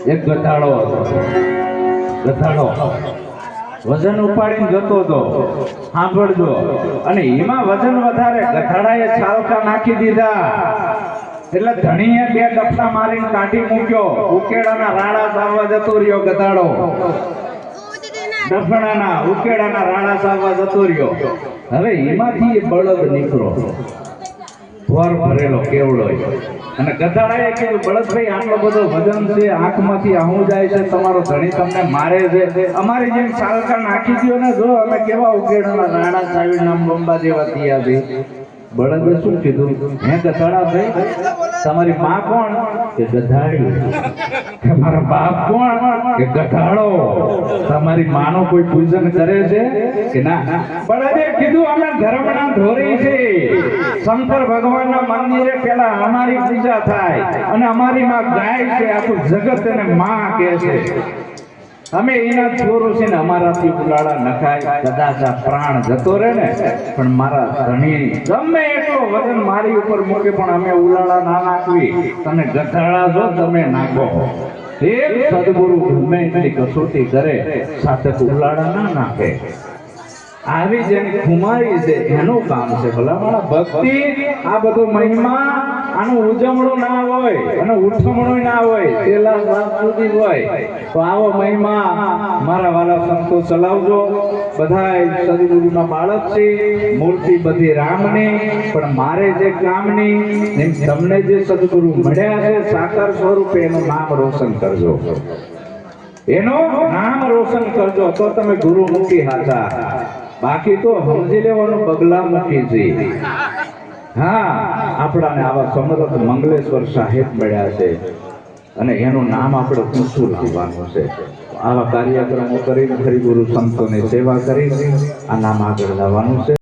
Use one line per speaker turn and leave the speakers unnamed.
એક ગધાડો હતો. ગધાડો વજન ઉપાડીને જતો હતો. સાંભળજો, અને એમાં વજન વધારે ગધાડાએ છાલકા નાખી દીધા એટલે ધણીએ બે ડફલા મારીને કાઢી મૂક્યો. ઉકેડાના રાડા સાવવા જતો રહ્યો ગધાડો. ડફડાના ઉકેડાના રાડા સાવવા જતો રહ્યો. હવે એમાંથી એ બળદ નીકળો, ભર ભરેલો કેવડો. અને ગધાડાએ કીધું, બળદભાઈ આટલો બધો વજન છે, આંખમાંથી આહું જાય છે, તમારો ધણી તમને મારે છે, અમારી જેમ સાલકા નાખી દો ને, જો અમે કેવા ઉકેડાના રાડા સાવી નામ બંબા જેવા થયા છે. બળદે શું કીધું? હે ગધાડા ભાઈ, તમારી માં કોણ? કે ગધાડી. તમારા બાપ કોણ? કે ગધાડો. તમારી માનો કોઈ પૂજન કરે છે કે ના? બળદે કીધું, અમે ધર્મના ધોરી છે. શંકર ભગવાનના મંદિરે પેલા અમારી પૂજા થાય અને અમારી માં ગાય છે, આખું જગત એને માં કહે છે. અમે એના છોરો છે ને, અમારાથી ઉલાળા નખાય. કદાચ આ પ્રાણ જતો રહે ને, પણ મારા ધણી ગમે એટલો વજન મારી ઉપર મૂકે પણ અમે ઉલાળા ના નાખવી. તમે ગધાડા છો, તમે નાખો. એક સદગુરુ ગમે એટલી કસોટી કરે, સાધક ઉલાળા ના નાખે. આવી જેની ખુમારી છે એનું કામ છે. ભલા મારા ભક્તિ, આ બધો મહિમા, આનું ઉજવણું ના હોય અને ઉઠમણું ના હોય, છેલ્લા શ્વાસ સુધી હોય. તો આવો મહિમા મારા વાલા સંતો ચલાવજો. બધા સદગુરુના બાળક છે, મૂર્તિ બધી રામની, પણ મારે જે કામની, એમ તમને જે સદગુરુ મળ્યા છે સાકાર સ્વરૂપે, એનું નામ રોશન કરજો. એનું નામ રોશન કરજો, તો તમે ગુરુમુખી હાથા. બાકી તો સમજી લેવાનું બગલામુખી છે. હા, આપણાને આવા સમર્થ મંગલેશ્વર સાહેબ મળ્યા છે અને એનું નામ આપણે ઊંચું લાવવાનું છે. આવા કાર્યક્રમો કરીને હરિગુરુ સંતોની સેવા કરી આ નામ આગળ લાવવાનું છે.